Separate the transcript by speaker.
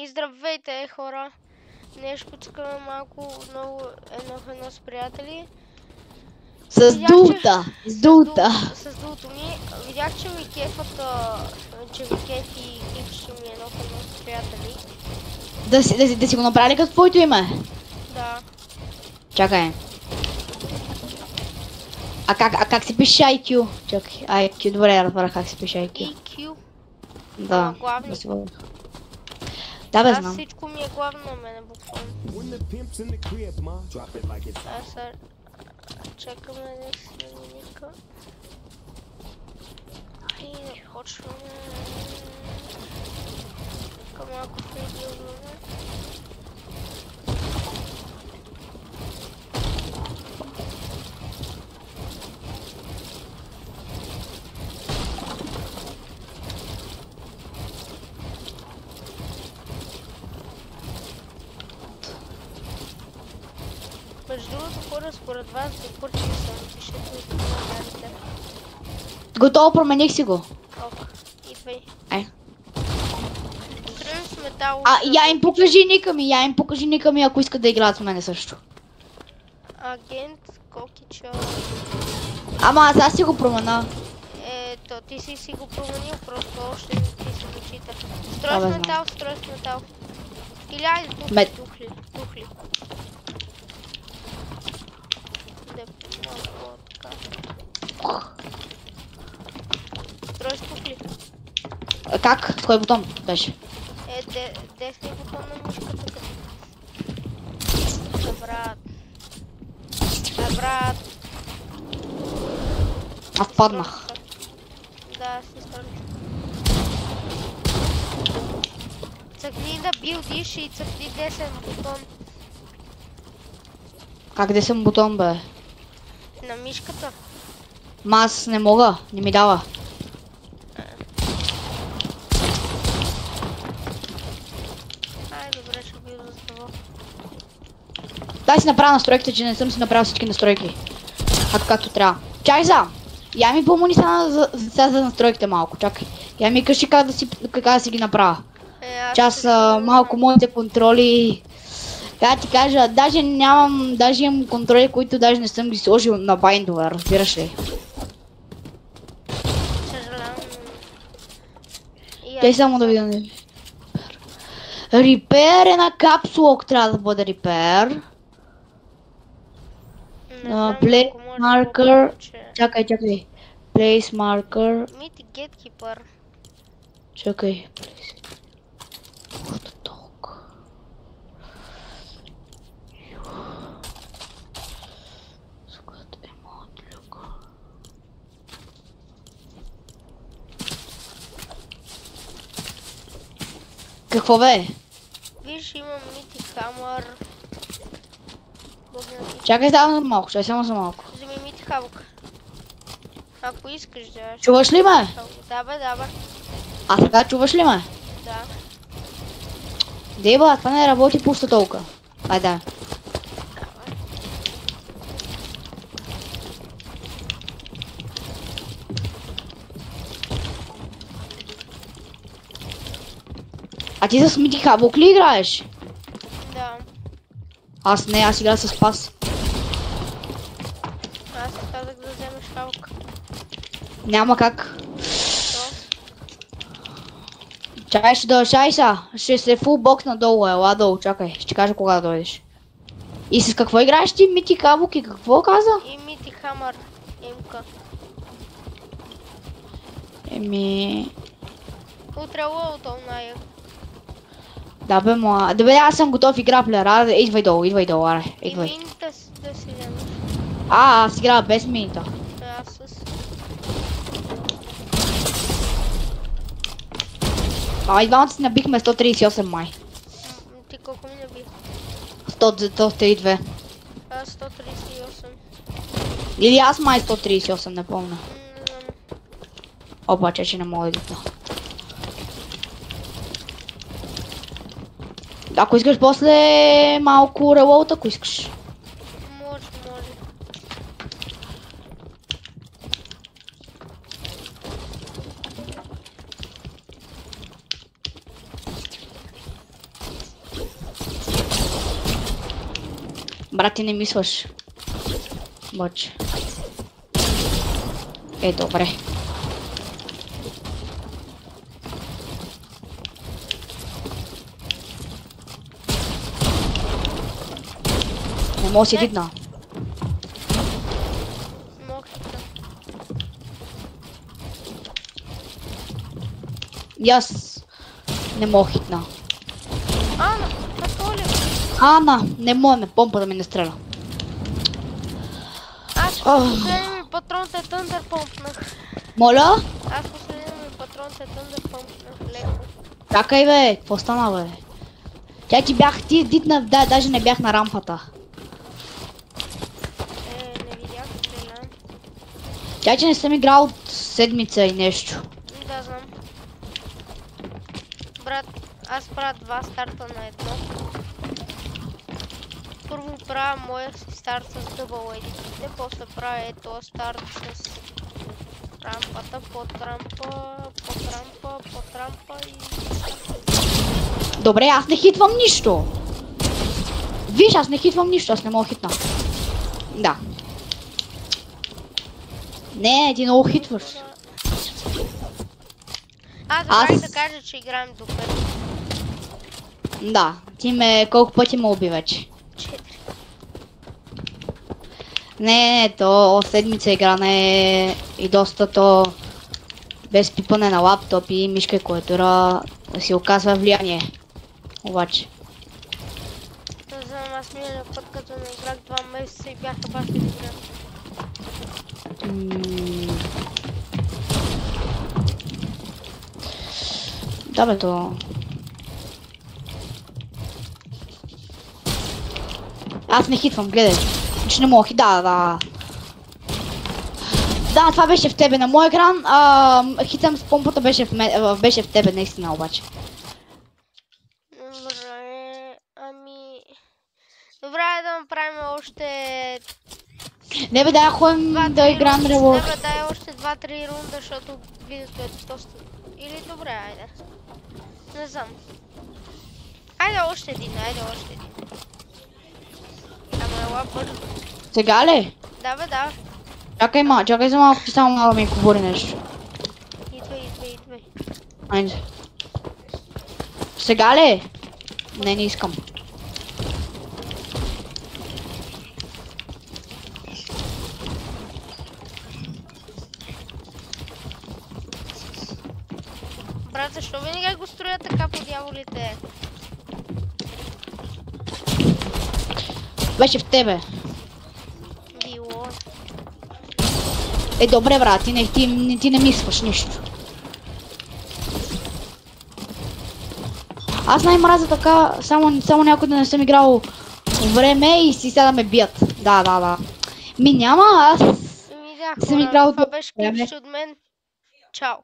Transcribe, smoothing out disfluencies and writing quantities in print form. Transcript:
Speaker 1: И здравейте, хора! Днес почекаме малко отново едно с приятели.
Speaker 2: С дулта!
Speaker 1: С дулто ми. Видях, че ви кефат, че ви кефи кефчето ми едно с приятели.
Speaker 2: Да си го направили като твоето име?
Speaker 1: Да.
Speaker 2: Чакай. А как се пише IQ? Чакай, IQ, добре, разбрах как се пише IQ.
Speaker 1: EQ?
Speaker 2: Да.
Speaker 1: Главни.
Speaker 2: Да, бе, знам.
Speaker 1: Всичко ми е главно на мене, буквално. Сега чакаме да се ника. И да почваме. Към малко фейдилваме. Между другото, хора, според вас, за курчи съм, пишете ми в коментарите.
Speaker 2: Готово, промених си го.
Speaker 1: Ок, идвай.
Speaker 2: Ай.
Speaker 1: Строим с метал.
Speaker 2: Я им покажи ника ми, ако искат да играят с мене също.
Speaker 1: Агент Кокича.
Speaker 2: Ама аз си го промена.
Speaker 1: Ето, ти си го променил, просто още не ти се зачита. Строй с метал. Или айде тухли. Малко така. Строй с тухли.
Speaker 2: Как? С кой бутон беше?
Speaker 1: Десния бутон на мишката. Брат.
Speaker 2: Аз паднах.
Speaker 1: Да, се стърчу. Цъкни да билдиш и цъкни десен бутон.
Speaker 2: Как десен бутон, бе?
Speaker 1: На мишката.
Speaker 2: Ма аз не мога, не ми дава.
Speaker 1: Добре, ще бил за това.
Speaker 2: Дай си направя настройките, че не съм си направил всички настройки. Както трябва. Чакай за! Я ми помони сега за настройките малко, чакай. Я ми кажи как да си ги направя. Аз малко моите контроли. Как ти кажа, даже имам контроли, които даже не съм ги сложил на байндове, разбираш ли?
Speaker 1: Съжалявам.
Speaker 2: Те само да видя. Репер е на капсулок, трябва да бъде репер. Place marker. Чакай. Place marker.
Speaker 1: Мити Gatekeeper.
Speaker 2: Чакай. Какво бе?
Speaker 1: Виж, имам Мити Хамър.
Speaker 2: Чакай само за малко.
Speaker 1: Вземи Мити Хавок. Ако искаш да...
Speaker 2: Чуваш ли ме?
Speaker 1: Да бе.
Speaker 2: А сега чуваш ли ме?
Speaker 1: Да.
Speaker 2: Деба, това не работи пуста толкова. Да. А ти с Мити Хавок ли играеш?
Speaker 1: Да.
Speaker 2: Аз играя с пас.
Speaker 1: Аз казах да вземеш Хавок.
Speaker 2: Няма как. Чакай, ще се фулбокс надолу, ела долу, чакай, ще кажа кога да дойдеш. И с какво играеш ти, Мити Хавок и какво каза?
Speaker 1: И Мити Хамър, имка. Утре лоуто най.
Speaker 2: Да бе, да бе, аз съм готов игра, плеер, идвай долу, аре, идвай.
Speaker 1: И минита да си вземеш.
Speaker 2: Аз играя без минита.
Speaker 1: Аз с...
Speaker 2: И двамата си набихме 138 май.
Speaker 1: Ти колко ми наби?
Speaker 2: 132.
Speaker 1: Аз 138.
Speaker 2: Или аз май 138, не помня. Обаче, че не мога да. Ако искаш после малко релоут, ако искаш.
Speaker 1: Може.
Speaker 2: Брат, ти не мислиш. Боче. Добре. Не мога си дидна. И аз не мога хитна.
Speaker 1: Ана, какво ли?
Speaker 2: Ана, не мога помпа да ми не стреля.
Speaker 1: Аз последния ми патрон се тъндър помпнах.
Speaker 2: Моля?
Speaker 1: Аз последния ми патрон се тъндър помпнах леко.
Speaker 2: Чакай бе, какво стана бе? Тя ти бях, ти дитна, да, даже не бях на рампата.
Speaker 1: Не видях, стрелям.
Speaker 2: Тя че не съм играл от седмица и нещо.
Speaker 1: Да, знам. Брат, аз правя 2 старта на едно. Първо правя моя си старт с дъбъл едитите, после правя този старт с рампата, под рампа и...
Speaker 2: Добре, аз не хитвам нищо. Виж, аз не хитвам нищо, аз не мога хитна. Да. Не, ти много хитваш.
Speaker 1: Аз забравих да кажа, че играем до 5.
Speaker 2: Да, ти ме колко пъти ме уби вече?
Speaker 1: 4.
Speaker 2: Не, то седмица игране и доста то без пипане на лаптоп и мишка и клавиатура си оказва влияние. Обаче.
Speaker 1: Не знам, аз миналия път като не играх 2 месеца и бяха баш да играм.
Speaker 2: Да бе, то... Аз не хитвам, гледай. Че не мога, да. Да, това беше в тебе на мой екран, хитам с помпата беше в тебе наистина обаче.
Speaker 1: Добре, ами... Добре, да направим още...
Speaker 2: Не бе, дай ходим да играем револт.
Speaker 1: Не бе, дай още 2-3 рунда, защото видеото е доста... Или добре, айде. Не знам. Айде още един. Ама ела бързо.
Speaker 2: Сега ли?
Speaker 1: Да бе, да.
Speaker 2: Чакай за малко, че само мога да ми говори нещо.
Speaker 1: Идвай.
Speaker 2: Айде. Сега ли? Не искам.
Speaker 1: Брат, защо винаги го строя така по дяволите?
Speaker 2: Беше в тебе.
Speaker 1: Било.
Speaker 2: Добре брат, ти не мислиш нищо. Аз най-мразя така, само някой да не съм играл време и си сега да ме бият. Да. Ми няма, аз съм играл
Speaker 1: това беше клипче от мен. Чао.